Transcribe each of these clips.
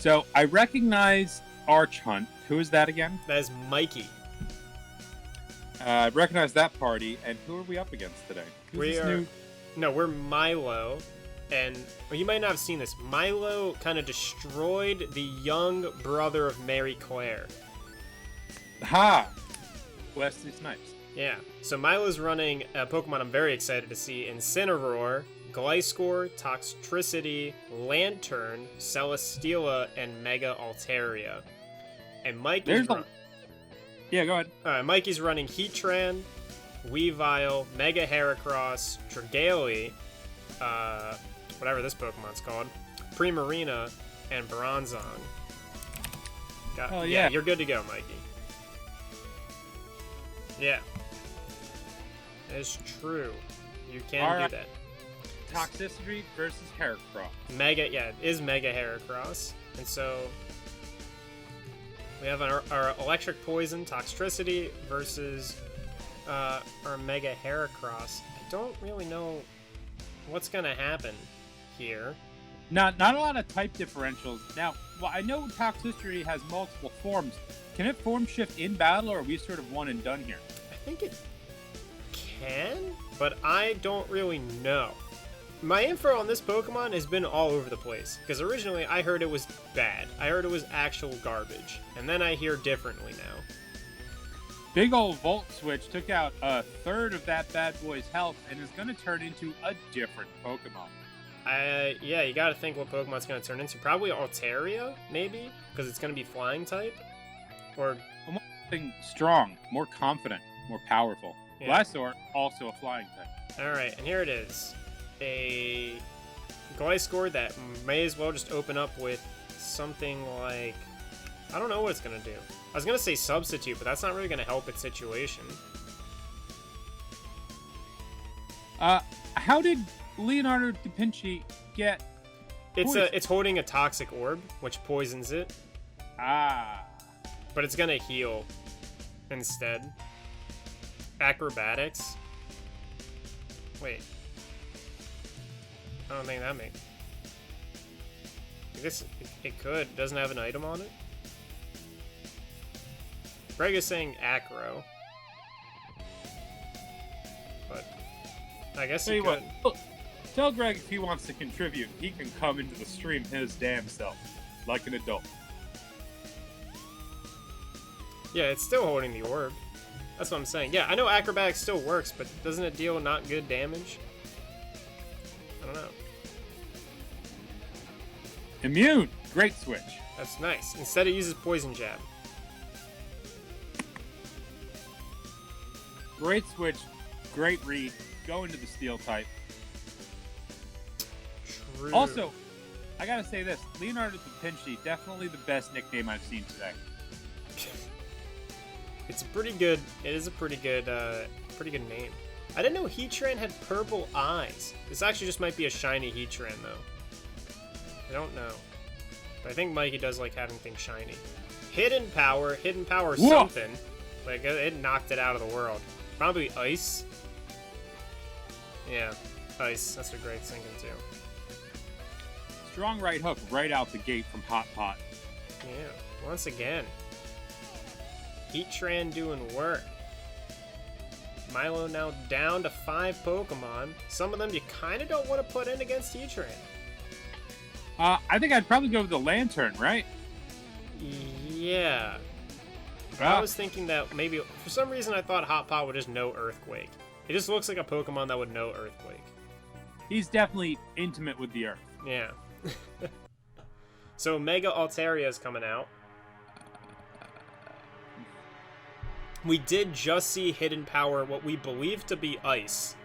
So I recognize Arch Hunt. Who is that again? That is Mikey. I recognize that party. And who are we up against today? We're Milo. And you might not have seen this. Milo kind of destroyed the young brother of Mary Claire. Ha! Wesley Snipes. Yeah. So Milo's running a Pokemon I'm very excited to see. Incineroar, Gliscor, Toxtricity, Lantern, Celesteela, and Mega Altaria. And Mikey's Yeah, go ahead. Mikey's running Heatran, Weavile, Mega Heracross, Tregaley, whatever this Pokemon's called, Primarina, and Bronzong. Yeah, you're good to go, Mikey. Yeah. It's true. You can do that. Toxicity versus Heracross. It is Mega Heracross. And so we have our Electric Poison, Toxtricity versus our Mega Heracross. I don't really know what's going to happen here. Not a lot of type differentials. Now, I know Toxicity has multiple forms. Can it form shift in battle, or are we sort of one and done here? I think it can, but I don't really know. My info on this Pokemon has been all over the place, because originally I heard it was bad. I heard it was actual garbage, and then I hear differently now. Big ol' Volt Switch took out a third of that bad boy's health and is going to turn into a different Pokemon. Yeah, you gotta think what Pokemon's gonna turn into. Probably Altaria, maybe? Because it's gonna be flying type? Or something strong, more confident, more powerful. Yeah. Gliscor, also a flying type. Alright, and here it is. A Gliscor that may as well just open up with something like... I don't know what it's gonna do. I was gonna say Substitute, but that's not really gonna help its situation. How did Leonardo da Vinci get poisoned? It's holding a toxic orb, which poisons it. But it's gonna heal instead. Acrobatics. Wait. I don't think that makes... I guess it could. It doesn't have an item on it. Greg is saying Acro. But I guess he could. Look, tell Greg if he wants to contribute, he can come into the stream his damn self, like an adult. Yeah, it's still holding the orb. That's what I'm saying. Yeah, I know Acrobatics still works, but doesn't it deal not good damage? I don't know. Immune! Great switch. That's nice. Instead it uses Poison Jab. Great switch. Great read. Go into the Steel type. True. Also, I gotta say this. Leonardo da Vinci, definitely the best nickname I've seen today. It is a pretty good name. I didn't know Heatran had purple eyes. This actually just might be a shiny Heatran, though. I don't know. But I think Mikey does like having things shiny. Hidden Power something. Like, it knocked it out of the world. Probably Ice. Yeah, Ice. That's what Greg's thinking, too. Strong right hook right out the gate from Hot Pot. Yeah, once again. Heatran doing work. Milo now down to 5 Pokemon. Some of them you kind of don't want to put in against Heatran. I think I'd probably go with the Lantern, right? Yeah. I was thinking that maybe, for some reason I thought Hot Pot would just know Earthquake. It just looks like a Pokemon that would know Earthquake. He's definitely intimate with the Earth. Yeah. So Mega Altaria is coming out. We did just see Hidden Power, what we believe to be Ice.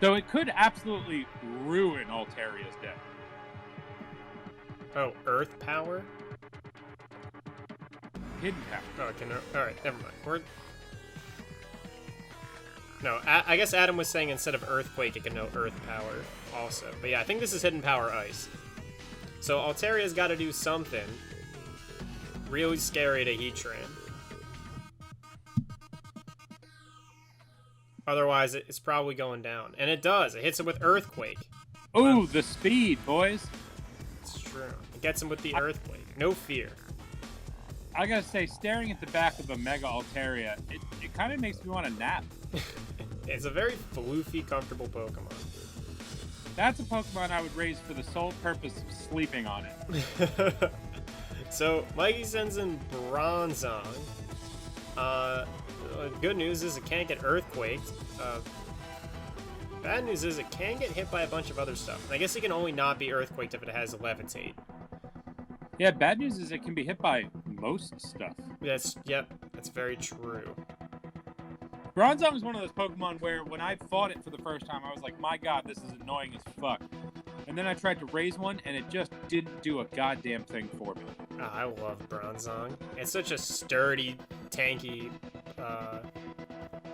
So it could absolutely ruin Altaria's deck. Oh, Earth Power? Hidden Power. Oh, it can... Alright, never mind. No, I guess Adam was saying instead of Earthquake, it can know Earth Power also. But yeah, I think this is Hidden Power Ice. So Altaria's got to do something really scary to Heatran. Otherwise, it's probably going down. And it does. It hits it with Earthquake. Ooh, the speed, boys. It's true. gets him with the Earthquake. No fear. I gotta say, staring at the back of a Mega Altaria, it kind of makes me want to nap. It's a very floofy, comfortable Pokemon. That's a Pokemon I would raise for the sole purpose of sleeping on it. So, Mikey sends in Bronzong. Good news is it can't get Earthquaked. Bad news is it can get hit by a bunch of other stuff. I guess it can only not be Earthquaked if it has Levitate. Yeah, bad news is it can be hit by most stuff. Yep, that's very true. Bronzong is one of those Pokemon where when I fought it for the first time, I was like, my god, this is annoying as fuck. And then I tried to raise one, and it just didn't do a goddamn thing for me. Oh, I love Bronzong. It's such a sturdy, tanky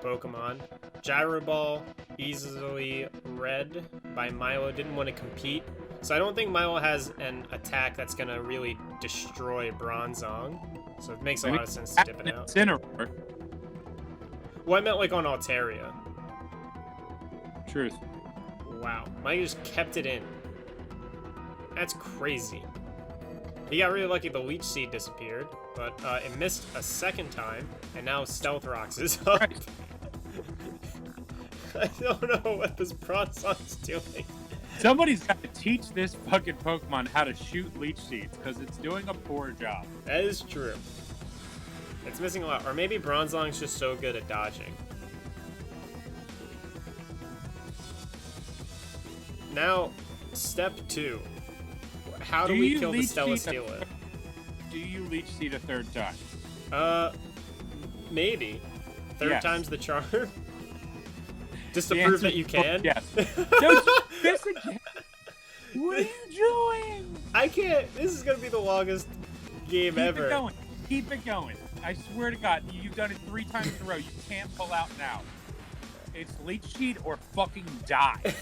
Pokemon. Gyro Ball, easily read by Milo, didn't want to compete. So I don't think Milo has an attack that's going to really destroy Bronzong. So it makes a lot of sense to dip it out. Incineroar. Well, I meant like on Altaria. Truth. Wow. Mike just kept it in. That's crazy. He got really lucky the Leech Seed disappeared, but it missed a second time, and now Stealth Rocks is up. Right. I don't know what this Bronzong's doing. Somebody's got to teach this fucking Pokemon how to shoot Leech Seeds, because it's doing a poor job. That is true. It's missing a lot. Or maybe Bronzong's just so good at dodging. Now, step 2. How do we kill the Stellastila? Do you Leech Seed a third time? Maybe. Third Yes. time's the charm? Just to The prove answer that you is can? yes. Don't you miss again? What are you doing? I can't. This is going to be the longest game Keep ever. it going. Keep it going. I swear to God, you've done it 3 times in a row. You can't pull out now. It's Leech Seed or fucking die.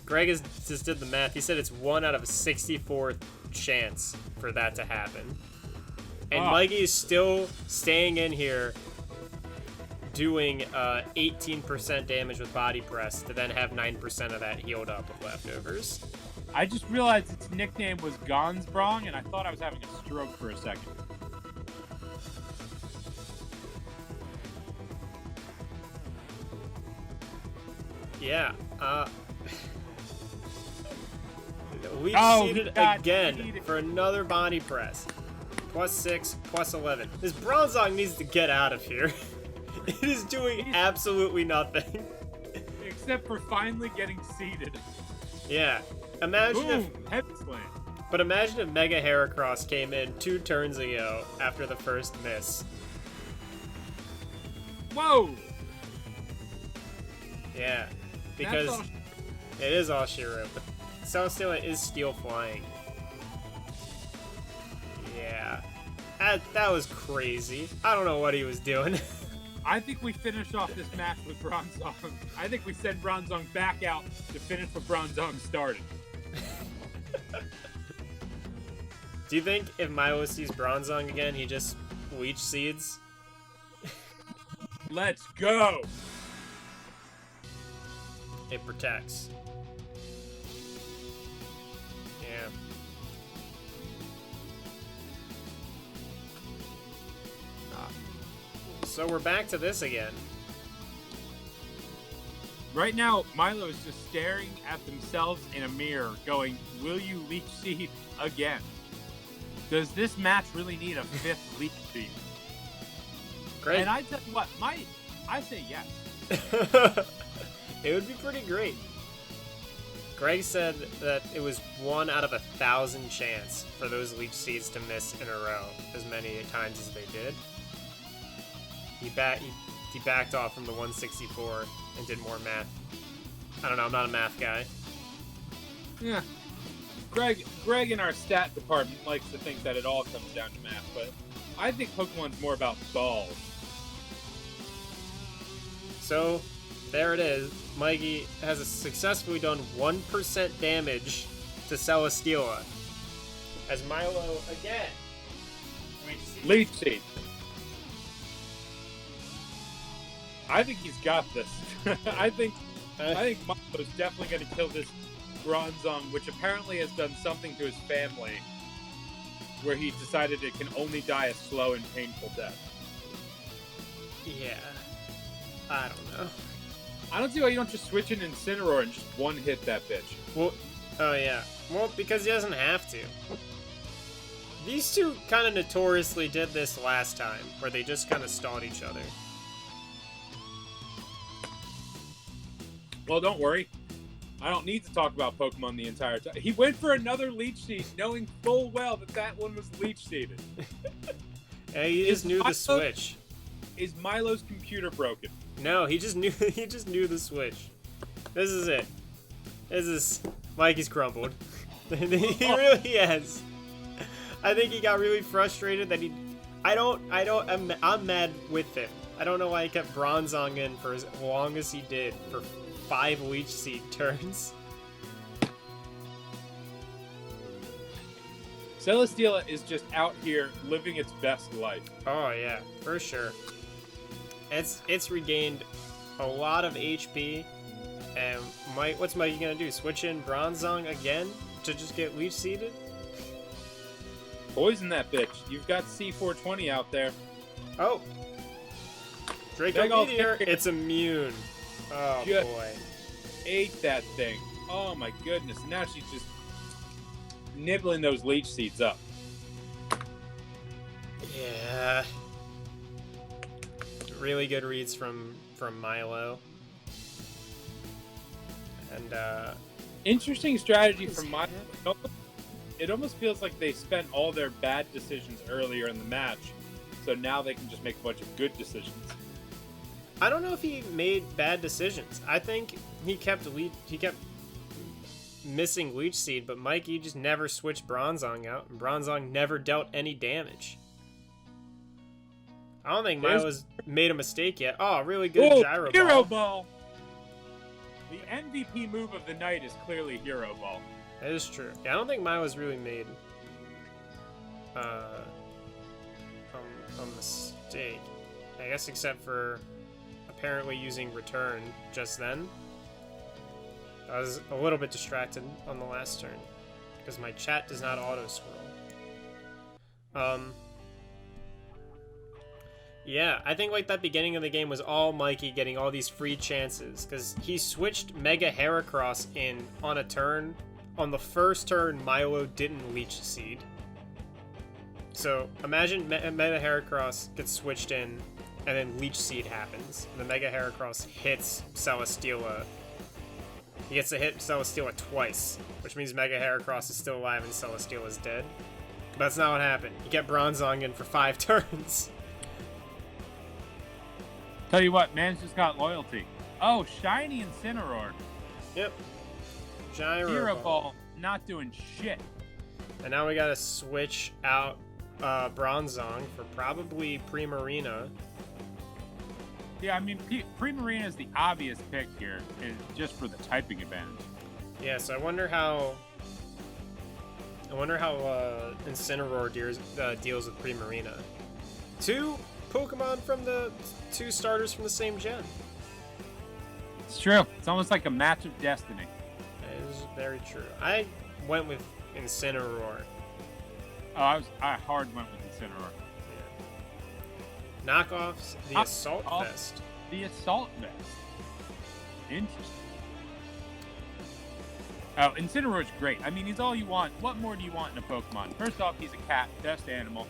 Greg just did the math. He said it's 1 out of a 64 chance for that to happen. And Mikey is still staying in here doing 18% damage with Body Press to then have 9% of that healed up with leftovers. I just realized its nickname was Gonsbrong, and I thought I was having a stroke for a second. Yeah, we seeded got again seeded. for another Body Press. +6, +11. This Bronzong needs to get out of here. It is doing absolutely nothing. Except for finally getting seeded. Yeah. Imagine Boom! Head slam. But imagine if Mega Heracross came in 2 turns ago after the first miss. Whoa! Yeah. Because That's all. it is all she wrote. But Celesteela is Steel Flying. Yeah. That was crazy. I don't know what he was doing. I think we finish off this match with Bronzong. I think we send Bronzong back out to finish what Bronzong started. Do you think if Milo sees Bronzong again, he just Leech Seeds? Let's go! It protects. Yeah. So we're back to this again. Right now, Milo is just staring at themselves in a mirror, going, will you Leech Seed again? Does this match really need a 5th Leech Seed? Great. And I tell you what, I say yes. It would be pretty great. Greg said that it was 1 out of 1,000 chance for those Leech Seeds to miss in a row, as many times as they did. He backed off from the 164 and did more math. I don't know, I'm not a math guy. Yeah. Greg in our stat department likes to think that it all comes down to math, but I think Pokemon's more about balls. So, there it is. Mikey has successfully done 1% damage to Celesteela. As Milo, again, Leech Seed. I think he's got this. I think Milo's definitely going to kill this Bronzong, which apparently has done something to his family, where he decided it can only die a slow and painful death. Yeah. I don't know. I don't see why you don't just switch in Incineroar and just one-hit that bitch. Well, oh yeah. Well, because he doesn't have to. These two kind of notoriously did this last time, where they just kind of stalled each other. Well, don't worry. I don't need to talk about Pokemon the entire time. He went for another Leech Seed, knowing full well that that one was Leech Seeded. Hey, he just knew the switch. Is Milo's computer broken? No, he just knew the switch. This is it. This is Mikey's crumbled. He really has. I think he got really frustrated that I'm mad with him. I don't know why he kept Bronzong in for as long as he did for 5 Leech Seed turns. Celesteela is just out here living its best life. Oh yeah, for sure. It's regained a lot of HP, and what's Mikey gonna do? Switch in Bronzong again to just get Leech Seeded? Poison that bitch. You've got C420 out there. Oh, Draco Meteor. It's immune. Oh just boy. Ate that thing. Oh my goodness. Now she's just nibbling those Leech Seeds up. Yeah. Really good reads from Milo. And interesting strategy from Milo. It almost feels like they spent all their bad decisions earlier in the match, so now they can just make a bunch of good decisions. I don't know if he made bad decisions. I think he kept missing Leech Seed, but Mikey just never switched Bronzong out, and Bronzong never dealt any damage. I don't think Milo's made a mistake yet. Oh, really good Gyro Ball. Hero Ball! The MVP move of the night is clearly Hero Ball. That is true. Yeah, I don't think Milo's really made a mistake. I guess except for apparently using Return just then. I was a little bit distracted on the last turn because my chat does not auto-scroll. Yeah, I think like that beginning of the game was all Mikey getting all these free chances because he switched Mega Heracross in on a turn. On the first turn, Milo didn't Leech Seed. So imagine Mega Heracross gets switched in, and then Leech Seed happens. And the Mega Heracross hits Celesteela. He gets to hit Celesteela twice, which means Mega Heracross is still alive and Celesteela is dead. But that's not what happened. He kept Bronzong in for 5 turns. Tell you what, man's just got loyalty. Oh, shiny Incineroar. Yep. Gyro Hero Ball. Ball, not doing shit. And now we gotta switch out Bronzong for probably Primarina. Yeah, I mean, Primarina is the obvious pick here, just for the typing advantage. Yeah, so I wonder how Incineroar deals with Primarina. 2 Pokemon from the 2 starters from the same gen. It's true. It's almost like a match of destiny. That is very true. I went with Incineroar. Oh, I hard went with Incineroar. Yeah. Knockoffs, the Assault Vest. The Assault Vest. Interesting. Oh, Incineroar's great. I mean, he's all you want. What more do you want in a Pokemon? First off, he's a cat, best animal.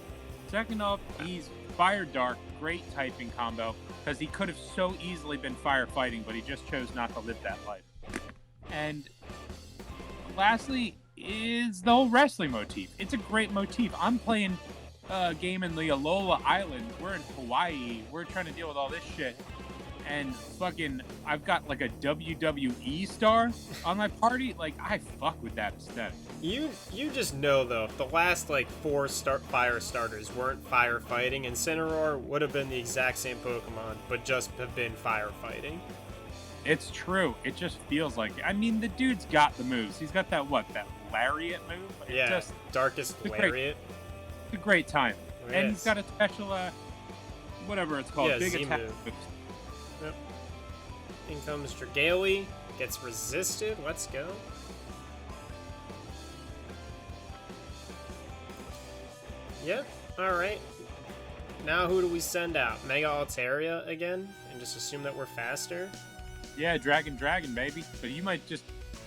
Second off, he's Fire Dark, great typing combo, because he could have so easily been firefighting, but he just chose not to live that life. And lastly is the whole wrestling motif. It's a great motif. I'm playing a game in the Alola Island. We're in Hawaii. We're trying to deal with all this shit. And fucking, I've got like a WWE star on my party. Like, I fuck with that aesthetic. You just know though, if the last like 4 fire starters weren't firefighting, Incineroar would have been the exact same Pokemon, but just have been firefighting. It's true. It just feels like it. I mean, the dude's got the moves. He's got that Lariat move? Yeah, Darkest Lariat. It's a great time. It and is. he's got a special, whatever it's called, Yeah, big Z attack. move. Yep. In comes Dragalia, gets resisted. Let's go. Yeah, alright. Now who do we send out? Mega Altaria again? And just assume that we're faster? Yeah, Dragon, baby. But you might just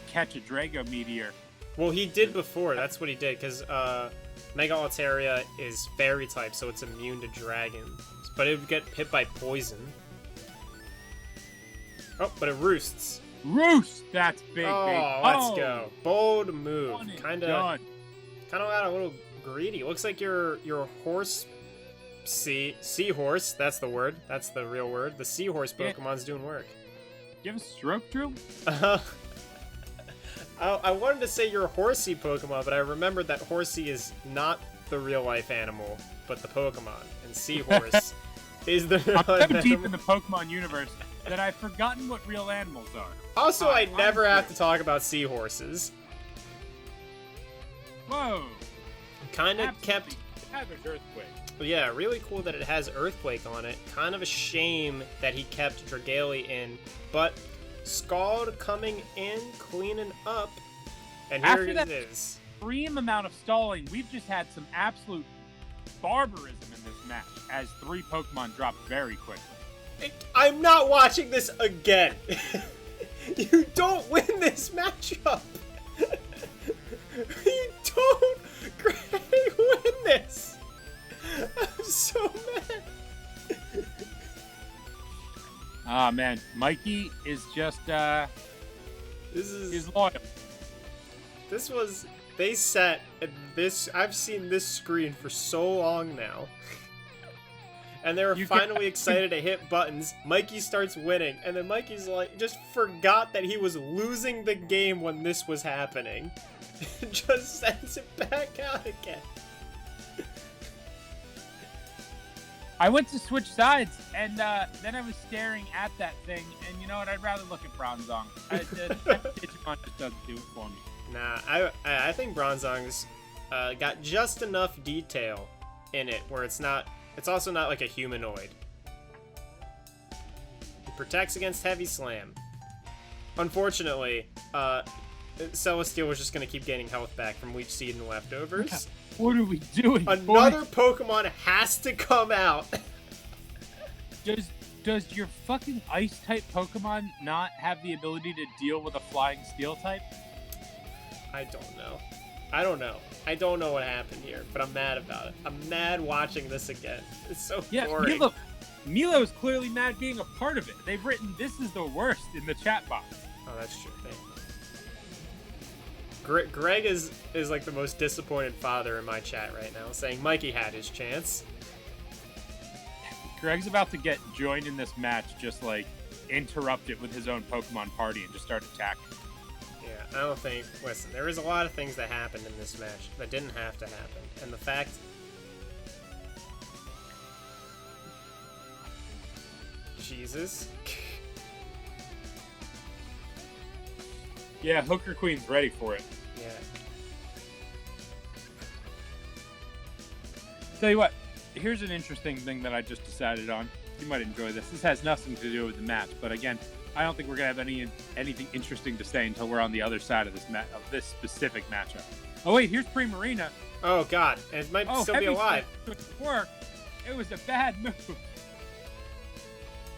catch a Drago Meteor. Well, he did before. That's what he did, because Mega Altaria is fairy type, so it's immune to dragons. But it would get hit by poison. Oh, but it roosts. Roost! That's big, Oh, big. let's go. Bold move. Done and Kinda done. got a little greedy. Looks like your horse seahorse, that's the word. That's the real word. The seahorse Yeah. Pokemon's doing work. You have a stroke, Drew? I wanted to say you're a horsey Pokemon, but I remembered that horsey is not the real life animal, but the Pokemon. And seahorse is the real I'm life so deep animal. in the Pokemon universe that I've forgotten what real animals are. Also, I never have to honestly. talk about seahorses. Whoa! Kinda Absolutely kept... savage earthquake. Yeah, really cool that it has Earthquake on it. Kind of a shame that he kept Dragalia in, but Scald coming in, cleaning up, and here After it that- is. Extreme amount of stalling. We've just had some absolute barbarism in this match as 3 Pokemon dropped very quickly. I'm not watching this again. You don't win this matchup. You don't win this. I'm so mad. Ah, man. Mikey is just, This is... he's loyal. This was... They set this... I've seen this screen for so long now. And they were You finally excited to hit buttons. Mikey starts winning. And then Mikey's like... Just forgot that he was losing the game when this was happening. Just sends it back out again. I went to switch sides, and then I was staring at that thing, and you know what? I'd rather look at Bronzong. Digimon just doesn't do it for me. Nah, I think Bronzong's got just enough detail in it where it's also not like a humanoid. It protects against Heavy Slam. Unfortunately, Celestial was just going to keep gaining health back from Leech Seed and leftovers. What are we doing? Another Pokemon has to come out. Does your fucking Ice-type Pokemon not have the ability to deal with a Flying Steel-type? I don't know. I don't know what happened here, but I'm mad about it. I'm mad watching this again. It's so Yeah, boring. Milo is clearly mad being a part of it. They've written, "This is the worst" in the chat box. Oh, that's true. Greg is like the most disappointed father in my chat right now, saying Mikey had his chance. Greg's about to get joined in this match, just like interrupt it with his own Pokemon party and just start attacking. Yeah, I don't think... Listen, there is a lot of things that happened in this match that didn't have to happen. And the fact... Jesus. Yeah, Hooker Queen's ready for it. Yeah. Tell you what, here's an interesting thing that I just decided on. You might enjoy this. This has nothing to do with the match, but again, I don't think we're gonna have anything interesting to say until we're on the other side of this specific matchup. Oh wait, here's Primarina. Oh god, and it might still be Heavy alive. Slam couldn't work. It was a bad move.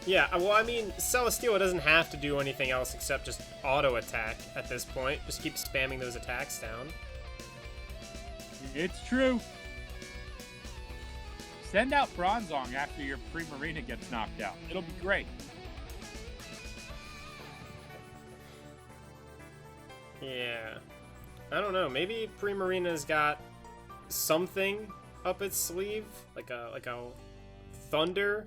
Yeah, well, I mean, Celesteela doesn't have to do anything else except just auto-attack at this point. Just keep spamming those attacks down. It's true. Send out Bronzong after your Primarina gets knocked out. It'll be great. Yeah. I don't know, maybe Primarina's got something up its sleeve? Like a thunder?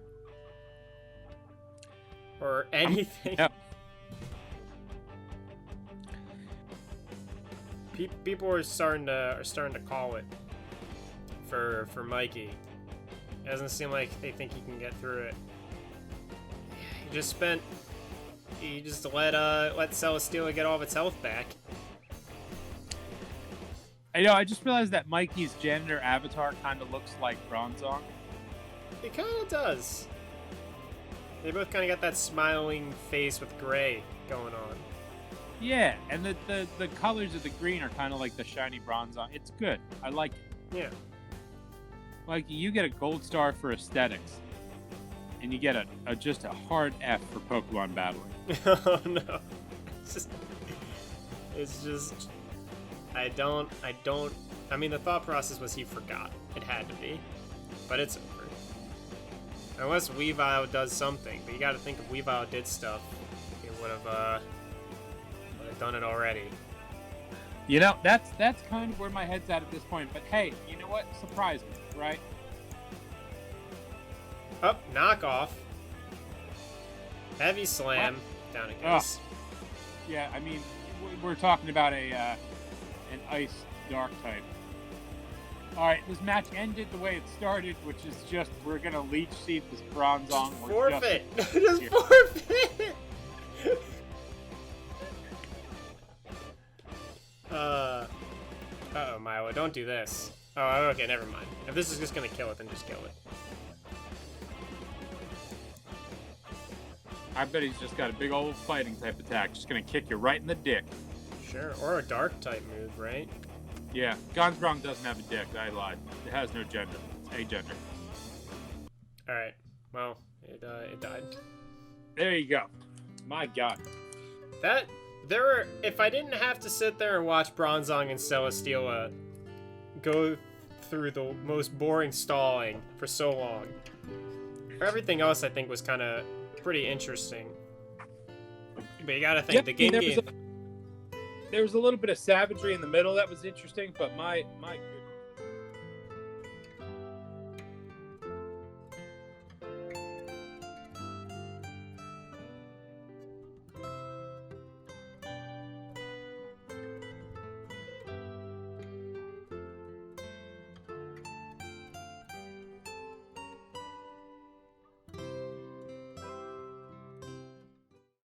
Or anything? Yeah. People are starting to call it for Mikey. It doesn't seem like they think he can get through it. He just let Celesteela get all of its health back. I know, I just realized that Mikey's janitor avatar kind of looks like Bronzong. It kind of does. They both kind of got that smiling face with gray going on. Yeah, and the colors of the green are kind of like the shiny Bronzong. It's good. I like it. Yeah. Like, you get a gold star for aesthetics, and you get just a hard F for Pokemon battling. Oh no. It's just, I mean, the thought process was he forgot. It had to be. But it's over. Unless Weavile does something. But you gotta think if Weavile did stuff, he would have done it already. You know, that's kind of where my head's at this point. But hey, you know what? Surprise me, right? Oh, knockoff. Heavy slam. What? Down it goes. Yeah, I mean, we're talking about an ice dark type. All right, this match ended the way it started, which is just we're gonna leech seed this Bronzong. Forfeit. Just forfeit. Uh-oh, Milo, don't do this. Oh, okay, never mind. If this is just gonna kill it, then just kill it. I bet he's just got a big old fighting type attack, just gonna kick you right in the dick. Sure, or a dark type move, right? Yeah, Gonsbrong doesn't have a dick. I lied. It has no gender. It's agender. All right. Well, it died. There you go. My God. If I didn't have to sit there and watch Bronzong and Celesteela go through the most boring stalling for so long, everything else I think was kind of pretty interesting. But you gotta think, the game. There was a little bit of savagery in the middle that was interesting, but my goodness.